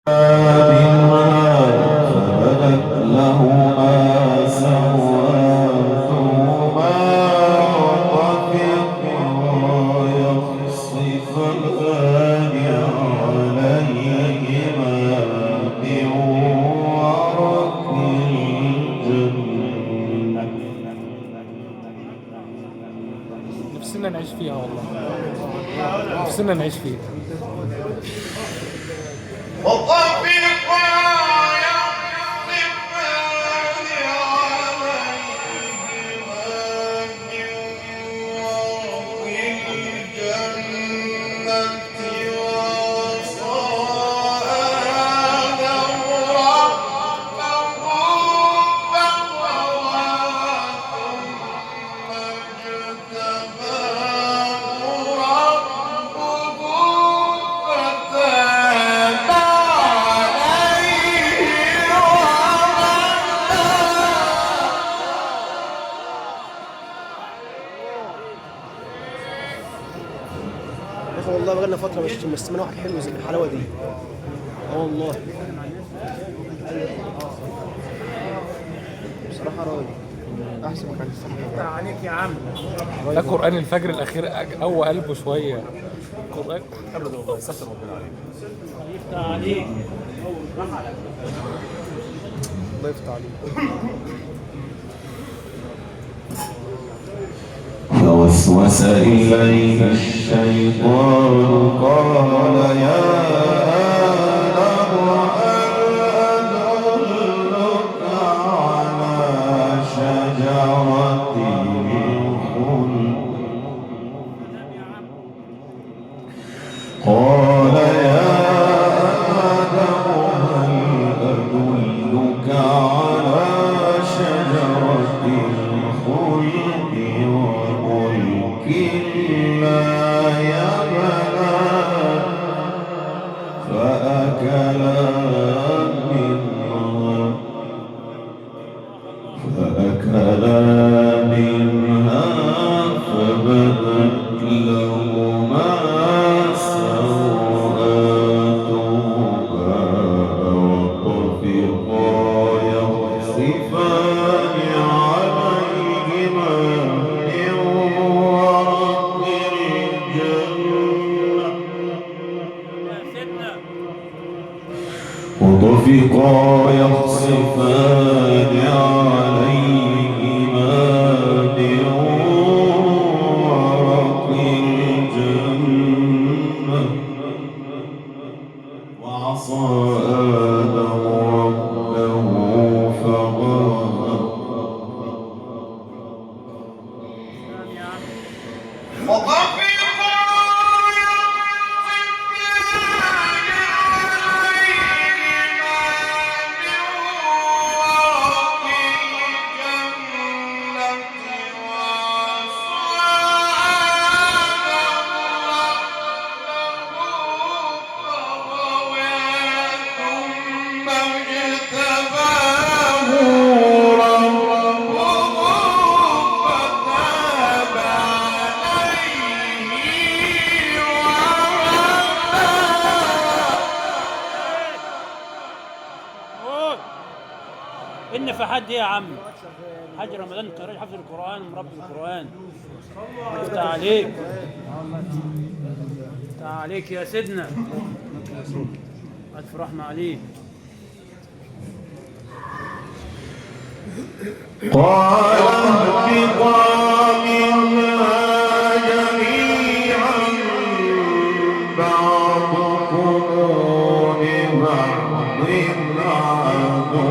منها فبدت لهما سوآتهما وطفقا يخصفان عليهما من ورق الجنة. نفسنا نعيش فيها والله، نفسنا نعيش فيها. والله بقالنا فترة مش مستني واحد حلو زي الحلاوة دي. والله بصراحة راضي أحسن ما كان يستحق عليك يا عم. ده قرآن الفجر الأخير قوى قلبه شوية. قرآن ابدا والله استغفر ربنا عليك. يفتح عليك. الله يفتح عليك. فوسوس إليه الشيطان قال يا آدم هل أدلك على شجرة الخلد؟ قال يا آدم هل أدلك على شجرة الخلد وملك لا يبلى؟ فأكلا منها فبدت لهما سوآتهما وطفقا يخصفان عليهما من ورق الجنة وطفقا يخصفان عليهما من ورق الجنة وعصى آدم ربه فغوى إن في حد إيه يا عم؟ حاج رمضان قراءة حفظ القرآن ومربي القرآن. افتح عليك، افتح عليك يا سيدنا، ألف رحمة عليك. قال اهبطا منها جميعا بعضكم لبعض عدو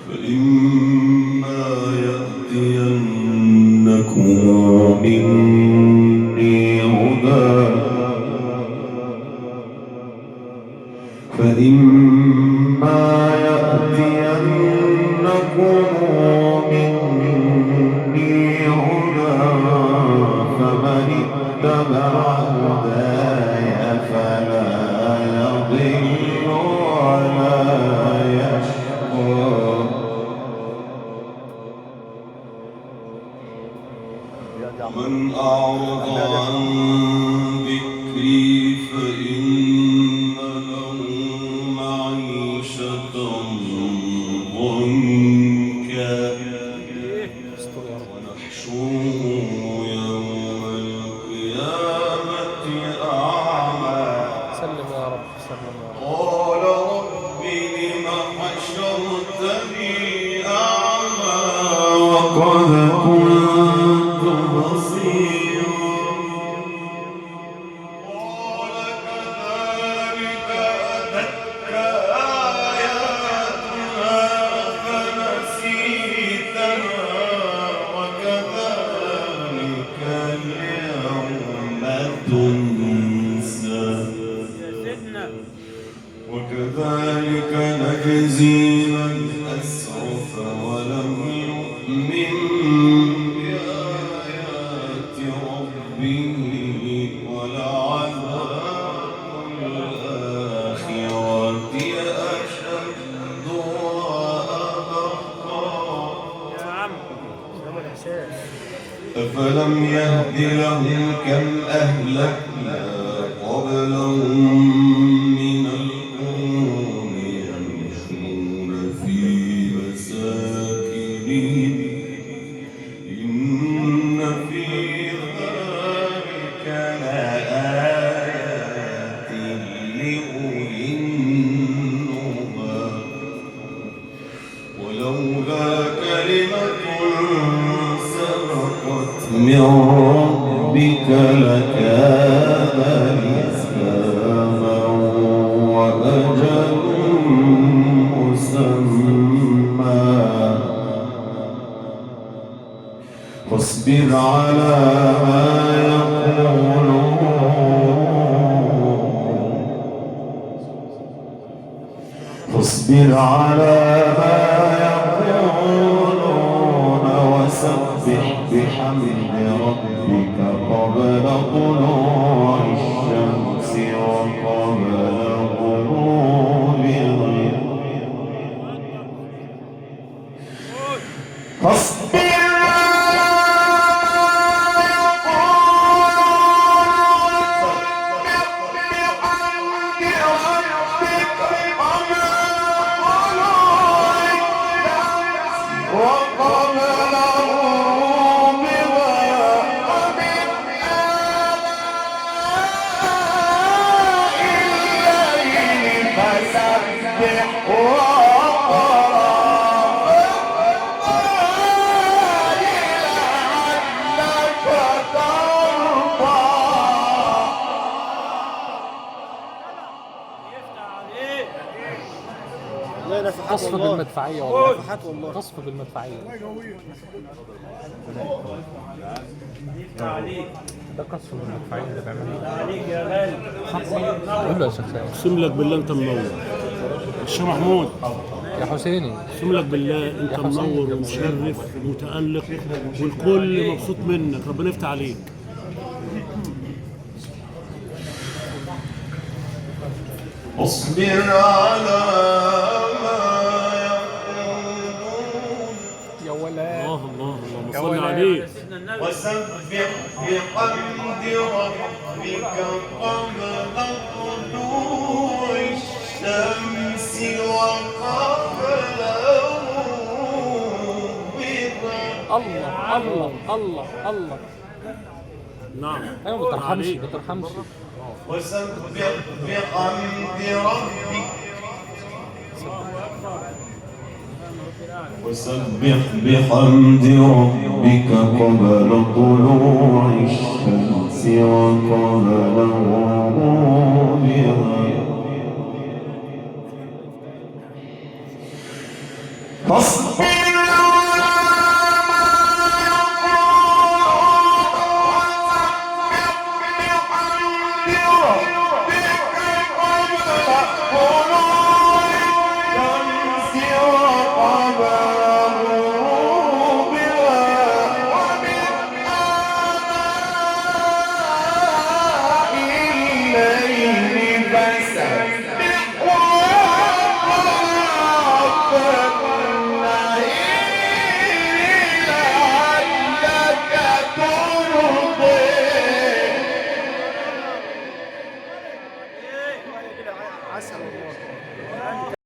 فإما يأتينكم مني هدى فإما يأتينكم مني هدى فمن اتبع هداي فلا يضل ولا يشقى. من أعرض عن ذكري فإن له معيشة ضنكا ونحشره يوم القيامة أعمى سلم يا رب سلم يا رب. قال رب لم حشرتني أعمى وقد كنت بصيرا قال كذلك أتتك آياتنا فنسيتها وكذلك اليوم تنسى وكذلك نجزي من أسرف ولم يؤمن بآيات ربه ولعذاب الآخرة أشد وأبقى أفلم يهد لهم كم أهلكنا قبلهم من القرون يمشون في مساكنهم إن في ذلك لآيات لأولي النهى ولولا كلمة سبقت من ربك لكان لزاما وأجل مسمى فاصبر على ما يقولون فاصبر على ما يقولون وسبح بحمد ربك قبل طلوع الشمس وقبل غروبها فاصبر لا نفحات قصف والله. بالمدفعية والله. نفحات والله. قصف بالمدفعية. ده قصف بالمدفعية اللي بيعملوه. عليك يا غالي. قول له يا شيخ سامي. اقسم لك بالله انت منور. الشيخ محمود يا حسيني اقسم لك بالله انت منور ومشرف ومتألق والكل مبسوط منك، ربنا يفتح عليك. اصبر على ما يقولون يا ولا الله الله يا اللهم صل ولا. عليه. وسبح بحمد ربك قبل طلوع الشمس وقبل غروبها الله الله الله الله. نعم. ايوه ما ترحمش عليك. ما ترحمش. وسبح بحمد ربك وسبح بحمد ربك قبل طلوع الشمس وقبل غروبها فاصبر عسل والله.